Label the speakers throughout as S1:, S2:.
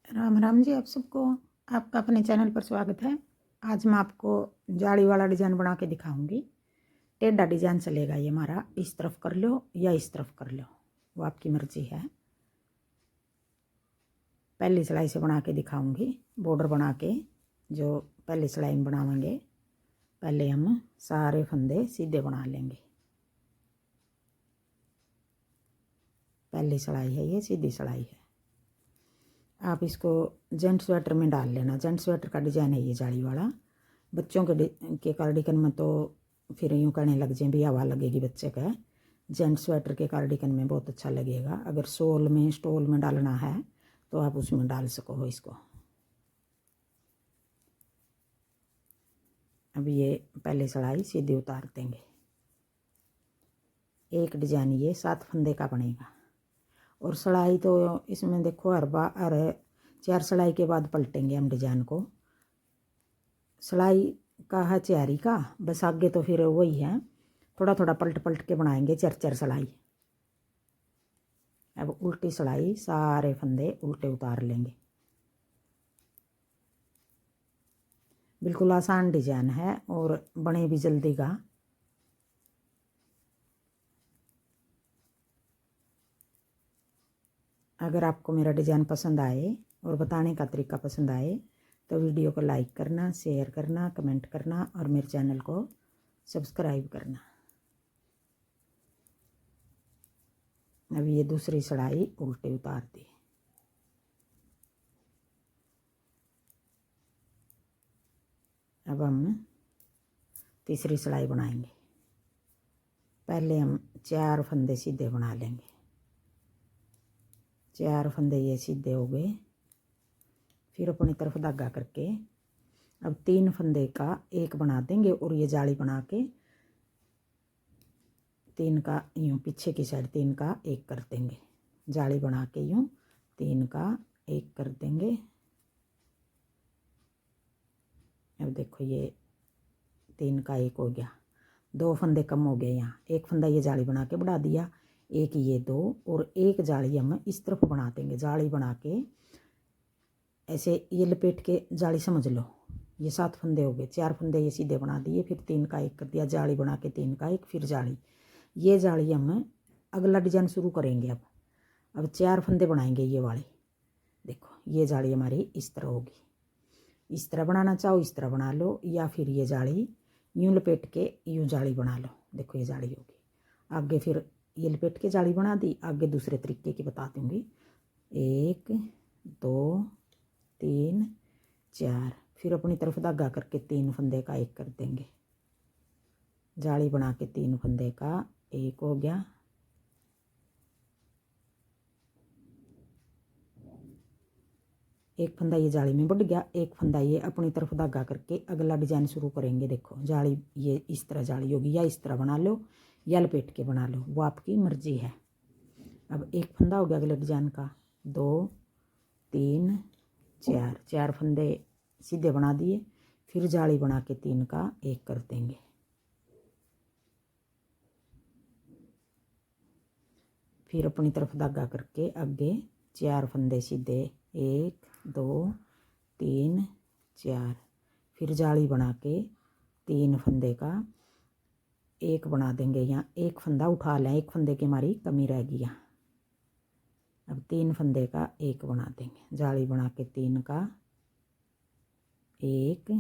S1: राम राम जी, आप सबको आपका अपने चैनल पर स्वागत है। आज मैं आपको जाली वाला डिज़ाइन बना के दिखाऊंगी। टेढ़ा डिज़ाइन चलेगा ये हमारा, इस तरफ कर लो या इस तरफ कर लो, वो आपकी मर्जी है। पहली सिलाई से बना के दिखाऊंगी, बॉर्डर बना के। जो पहली सिलाई में बनावेंगे, पहले हम सारे फंदे सीधे बना लेंगे। पहली सिलाई है ये, सीधी सिलाई है। आप इसको जेंट स्वेटर में डाल लेना। जेंट स्वेटर का डिज़ाइन है ये जाली वाला। बच्चों के कार्डिगन में तो फिर यूँ करने लग जाए भी हवा लगेगी बच्चे का। जेंट स्वेटर के कार्डिगन में बहुत अच्छा लगेगा। अगर सोल में स्टोल में डालना है तो आप उसमें डाल सको हो इसको। अब ये पहले सिलाई सीधी उतार देंगे। एक डिजाइन ये 7 फंदे का बनेगा। और सिलाई तो इसमें देखो हर 4 सिलाई के बाद पलटेंगे हम डिजाइन को। सिलाई का है चारी का, बस आगे तो फिर वही है, थोड़ा थोड़ा पलट पलट के बनाएंगे 4 सिलाई। अब उल्टी सिलाई, सारे फंदे उल्टे उतार लेंगे। बिल्कुल आसान डिजाइन है और बने भी जल्दी का। अगर आपको मेरा डिज़ाइन पसंद आए और बताने का तरीका पसंद आए तो वीडियो को लाइक करना, शेयर करना, कमेंट करना और मेरे चैनल को सब्सक्राइब करना। अब ये दूसरी सिलाई उल्टे उतार दी। अब हम तीसरी सिलाई बनाएंगे। पहले हम 4 फंदे सीधे बना लेंगे। 4 फंदे ये सीधे हो गए। फिर अपनी तरफ धागा करके अब 3 फंदे का एक बना देंगे और ये जाली बना के 3 का यूँ पीछे की साइड 3 का एक कर देंगे। जाली बना के यूँ 3 का एक कर देंगे। अब देखो ये 3 का एक हो गया। 2 फंदे कम हो गए यहाँ। एक फंदा ये जाली बना के बढ़ा दिया, एक ये 2 और एक जाली हम इस तरफ बना देंगे। जाली बना के ऐसे ये लपेट के जाली समझ लो। ये 7 फंदे हो गए। 4 फंदे ये सीधे बना दिए, फिर 3 का एक कर दिया, जाली बना के 3 का एक, फिर जाली। ये जाली हम अगला डिजाइन शुरू करेंगे। अब 4 फंदे बनाएंगे ये वाले। देखो ये जाली हमारी इस तरह होगी। इस तरह बनाना चाहो इस तरह बना लो, या फिर ये जाली यूँ लपेट के यूँ जाली बना लो। देखो ये जाली होगी। आगे फिर ये लपेट के जाली बना दी। आगे दूसरे तरीके की बता दूँगी। 1 2 3 4, फिर अपनी तरफ धागा करके 3 फंदे का एक कर देंगे। जाली बना के 3 फंदे का एक हो गया। एक फंदा ये जाली में बढ़ गया, एक फंदा ये अपनी तरफ धागा करके अगला डिजाइन शुरू करेंगे। देखो जाली ये इस तरह जाली होगी, या इस तरह बना लो या लपेट के बना लो, वो आपकी मर्जी है। अब एक फंदा हो गया अगले डिजाइन का। 2 3 4, 4 फंदे सीधे बना दिए। फिर जाली बना के 3 का एक कर देंगे। फिर अपनी तरफ धागा करके आगे 4 फंदे सीधे, 1 2 3 4, फिर जाली बना के 3 फंदे का एक बना देंगे। यहाँ एक फंदा उठा लें, एक फंदे की हमारी कमी रह गई यहाँ। अब 3 फंदे का एक बना देंगे। जाली बना के 3 का एक,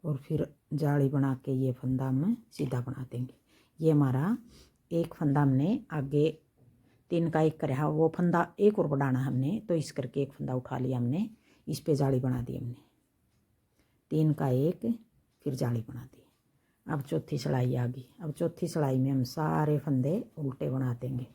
S1: और फिर जाली बना के ये फंदा हम सीधा बना देंगे। ये हमारा एक फंदा हमने आगे 3 का एक करा, वो फंदा एक और बढ़ाना हमने, तो इस करके एक फंदा उठा लिया हमने, इस पे जाली बना दी हमने। 3 का एक, फिर जाली बना दी। अब चौथी सिलाई आ गई। अब चौथी सिलाई में हम सारे फंदे उल्टे बना देंगे।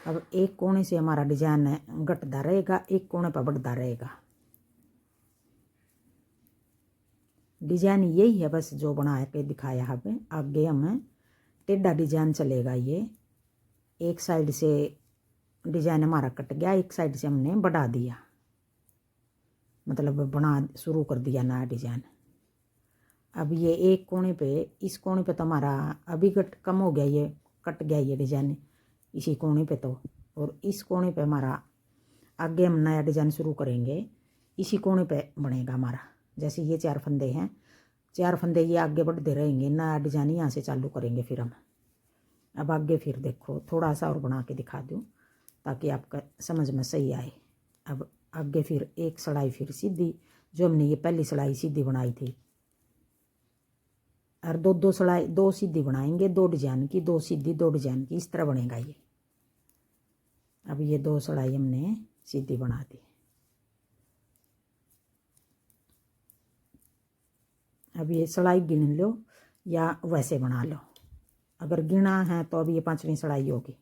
S1: अब एक कोने से हमारा डिजाइन घटता रहेगा, एक कोने पर बढ़ता रहेगा। डिजाइन यही है बस जो बना के दिखाया है। आगे हम टेढ़ा डिजाइन चलेगा। ये एक साइड से डिजाइन हमारा कट गया, एक साइड से हमने बढ़ा दिया, मतलब बना शुरू कर दिया नया डिजाइन। अब ये एक कोने पे, इस कोने पे तो हमारा अभी कम हो गया, ये कट गया ये डिजाइन इसी कोने पे तो, और इस कोने पे हमारा आगे हम नया डिजाइन शुरू करेंगे, इसी कोने पे बनेगा हमारा। जैसे ये 4 फंदे हैं, 4 फंदे ये आगे बढ़ते रहेंगे, नया डिजाइन यहाँ से चालू करेंगे फिर हम। अब आगे फिर देखो, थोड़ा सा और बना के दिखा दूँ ताकि आपका समझ में सही आए। अब आगे फिर एक सिलाई फिर सीधी, जो हमने ये पहली सिलाई सीधी बनाई थी, और दो सिलाई, 2 सीधी बनाएंगे, 2 डिजाइन की, 2 सीधी 2 डिजाइन की, इस तरह बनेगा ये। अब ये 2 सिलाई हमने सीधी बना दी। अब ये सिलाई गिन लो या वैसे बना लो, अगर गिना है तो अब ये 5वीं सिलाई होगी।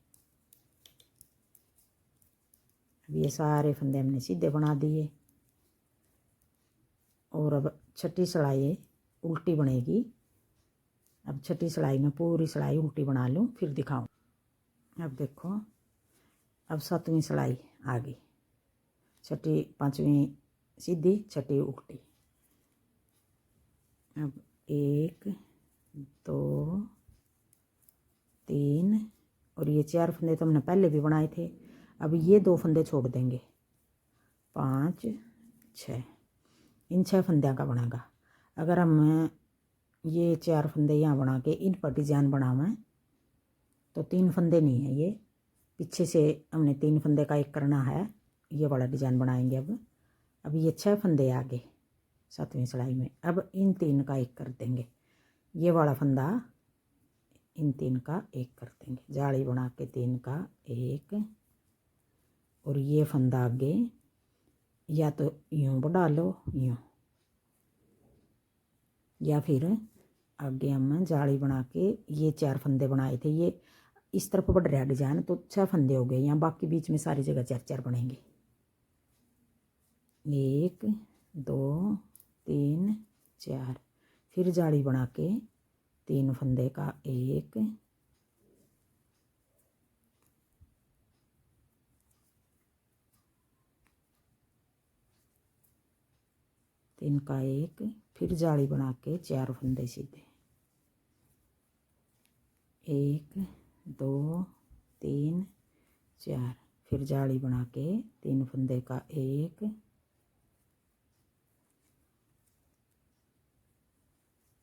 S1: अब ये सारे फंदे हमने सीधे बना दिए, और अब 6ठी सिलाई उल्टी बनेगी। अब 6ठी सिलाई में पूरी सिलाई उल्टी बना लूँ, फिर दिखाऊँ। अब देखो, अब 7वीं सिलाई आ गई, 6ठी 5वीं सीधी, 6ठी उल्टी। अब 1 2 3, और ये 4 फंदे तो हमने पहले भी बनाए थे। अब ये 2 फंदे छोड़ देंगे, 5 6, इन 6 फंदों का बनेगा। अगर हम ये 4 फंदे यहाँ बना के इन पर डिजाइन बनावें तो 3 फंदे नहीं है, ये पीछे से हमने 3 फंदे का एक करना है, ये वाला डिजाइन बनाएंगे। अब ये 6 फंदे आ गए 7वीं सिलाई में। अब इन 3 का एक कर देंगे, ये वाला फंदा इन 3 का एक कर देंगे, जाली बना के 3 का एक, और ये फंदा आगे या तो यूं बढ़ा लो यूं, या फिर आगे हम जाली बना के ये 4 फंदे बनाए थे, ये इस तरफ बढ़ रहा डिजाइन तो 6 फंदे हो गए यहाँ, बाकी बीच में सारी जगह 4 बनेंगे। 1 2 3 4, फिर जाली बना के 3 फंदे का एक, तीन का एक, फिर जाली बना के 4 फंदे सीधे, 1 2 3 4, फिर जाली बना के 3 फंदे का एक,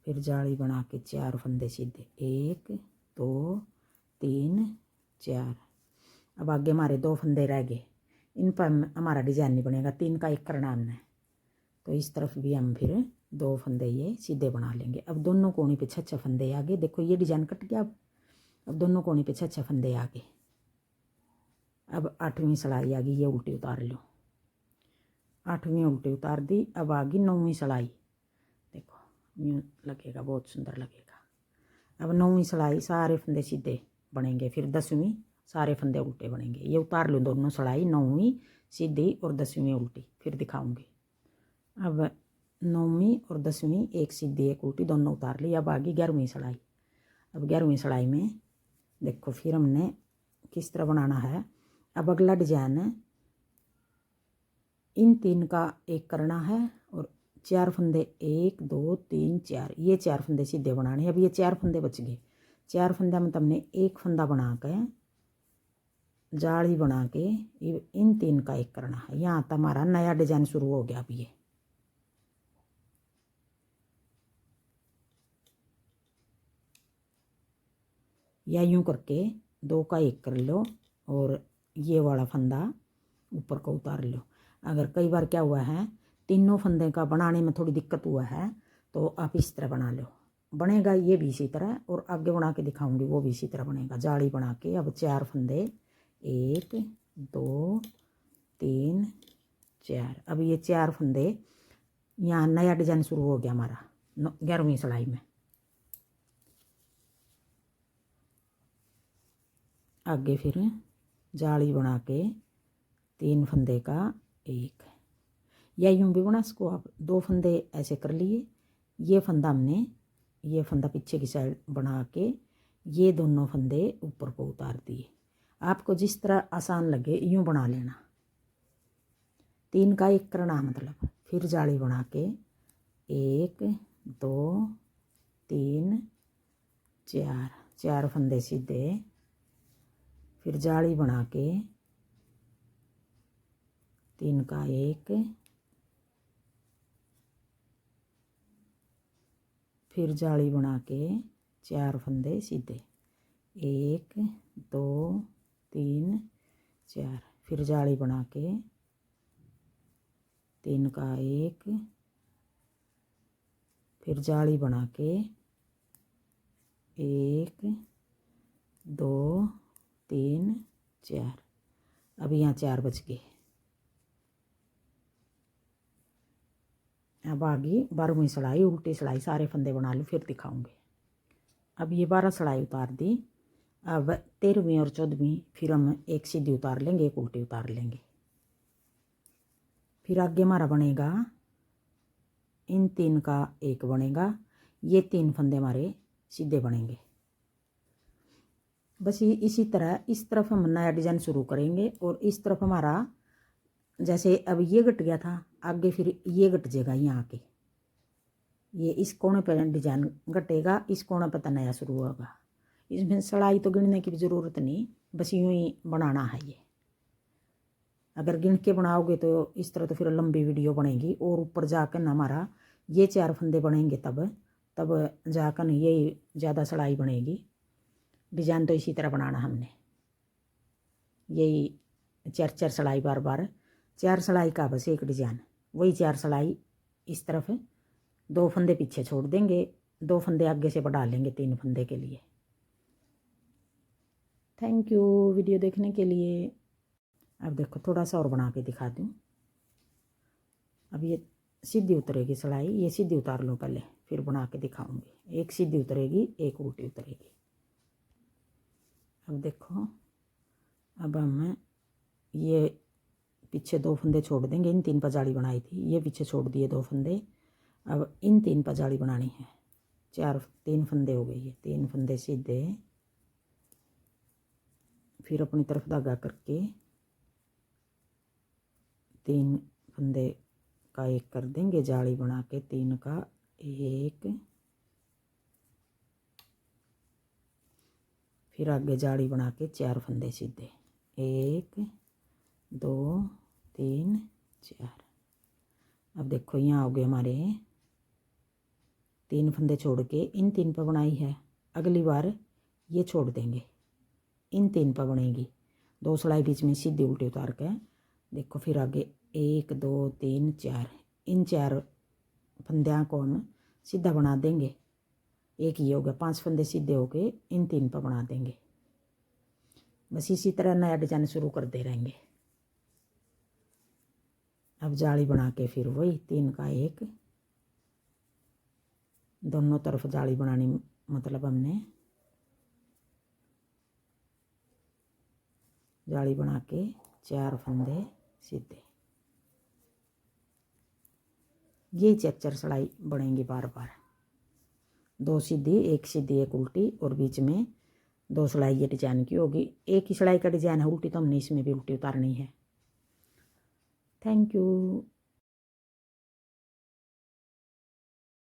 S1: फिर जाली बना के 4 फंदे सीधे, 1 2 3 4। अब आगे हमारे 2 फंदे रह गए, इन पर हमारा डिजाइन नहीं बनेगा, 3 का एक करना हमने, तो इस तरफ भी हम फिर 2 फंदे ये सीधे बना लेंगे। अब दोनों कोने पे 6 फंदे आ गए, देखो ये डिजाइन कट गया। अब दोनों कोने पे 6 फंदे आ गए। अब 8वीं सिलाई आ गई, ये उल्टी उतार लो, 8वीं उल्टी उतार दी। अब आ गई 9वीं सिलाई, देखो यूँ लगेगा, बहुत सुंदर लगेगा। अब 9वीं सिलाई सारे फंदे सीधे बनेंगे, फिर 10वीं सारे फंदे उल्टे बनेंगे। ये उतार लो दोनों सिलाई, 9वीं सीधी और 10वीं उल्टी, फिर दिखाऊंगी। अब 9वीं और 10वीं एक सीधी एक उल्टी दोनों उतार ली। अब आ गई 11वीं सिलाई। अब 11वीं सिलाई में देखो फिर हमने किस तरह बनाना है। अब अगला डिजाइन इन 3 का एक करना है, और 4 फंदे 1 2 3 4, ये 4 फंदे सीधे बनाने हैं। अब ये 4 फंदे बच गए, 4 फंदे में तुमने एक फंदा बना के जाली बना के इन 3 का एक करना है। यहाँ तक हमारा नया डिजाइन शुरू हो गया। अब ये या यूं करके 2 का एक कर लो, और ये वाला फंदा ऊपर को उतार लो। अगर कई बार क्या हुआ है, तीनों फंदे का बनाने में थोड़ी दिक्कत हुआ है, तो आप इस तरह बना लो, बनेगा ये भी इसी तरह, और आगे बना के दिखाऊंगी वो भी इसी तरह बनेगा। जाली बना के अब 4 फंदे 1 2 3 4। अब ये 4 फंदे, यहाँ नया डिजाइन शुरू हो गया हमारा 11वीं सिलाई में। आगे फिर जाली बना के 3 फंदे का एक, या यूं भी बना सको आप, 2 फंदे ऐसे कर लिए, ये फंदा हमने ये फंदा पीछे की साइड बना के ये दोनों फंदे ऊपर को उतार दिए। आपको जिस तरह आसान लगे यूँ बना लेना। 3 का 1 करना मतलब। फिर जाली बना के 1 2 3 4 फंदे सीधे। फिर जाली बना के 3 का 1, फिर जाली बना के 4 फंदे सीधे। 1 2 3 4। फिर जाली बना के 3 का 1, फिर जाली बना के 1 2 3 4। अब यहाँ 4 बच गए। अब आगे 12वीं सिलाई उल्टी सिलाई सारे फंदे बना लूँ फिर दिखाऊंगी। अब ये 12 सिलाई उतार दी। अब 13वीं और 14वीं फिर हम एक सीधी उतार लेंगे, एक उल्टी उतार लेंगे। फिर आगे हमारा बनेगा इन 3 का 1 बनेगा। ये 3 फंदे हमारे सीधे बनेंगे। बस ये इसी तरह इस तरफ हम नया डिजाइन शुरू करेंगे और इस तरफ हमारा जैसे अब ये घट गया था, आगे फिर ये घट जाएगा। यहाँ आके ये इस कोने पर डिजाइन घटेगा, इस कोने पर तो नया शुरू होगा। इसमें सिलाई तो गिनने की भी ज़रूरत नहीं, बस यूँ ही बनाना है। ये अगर गिन के बनाओगे तो इस तरह तो फिर लंबी वीडियो बनेगी और ऊपर जाकर ना हमारा ये 4 फंदे बनेंगे, तब जाकर ये ज़्यादा सिलाई बनेगी। डिजाइन तो इसी तरह बनाना हमने, यही 4 सिलाई बार बार 4 सिलाई का बस एक डिजाइन। वही 4 सिलाई इस तरफ, 2 फंदे पीछे छोड़ देंगे, 2 फंदे आगे से बढ़ा लेंगे 3 फंदे के लिए। थैंक यू वीडियो देखने के लिए। अब देखो थोड़ा सा और बना के दिखा दूँ। अब ये सीधी उतरेगी सिलाई, ये सीधी उतार लो पहले, फिर बना के दिखाऊंगी। एक सीधी उतरेगी, एक उल्टी उतरेगी। अब देखो, अब हम ये पीछे 2 फंदे छोड़ देंगे। इन 3 पर जाली बनाई थी, ये पीछे छोड़ दिए 2 फंदे। अब इन 3 पर जाली बनानी है। 3 फंदे हो गए, ये 3 फंदे सीधे। फिर अपनी तरफ धागा करके 3 फंदे का 1 कर देंगे, जाली बना के 3 का 1। फिर आगे जाली बना के 4 फंदे सीधे। 1 2 3 4। अब देखो यहाँ हो गए हमारे 3 फंदे छोड़ के इन 3 पर बनाई है। अगली बार ये छोड़ देंगे, इन 3 पर बनेगी। 2 सिलाई बीच में सीधी उल्टी उतार के देखो। फिर आगे 1 2 3 4, इन 4 फंदों को हम सीधा बना देंगे। एक ही हो गया, 5 फंदे सीधे हो गए, इन 3 पर बना देंगे। बस इसी तरह नया डिजाइन शुरू करते रहेंगे। अब जाली बना के फिर वही 3 का 1, दोनों तरफ जाली बनानी, मतलब हमने जाली बना के 4 फंदे सीधे। ये 4 सिलाई बनेंगी बार बार। 2 सीधी, 1 सीधी, 1 उल्टी, और बीच में 2 सिलाई ये डिजाइन की होगी। एक ही सिलाई का डिजाइन है, उल्टी तो हमने इसमें भी उल्टी उतारनी है। Thank you.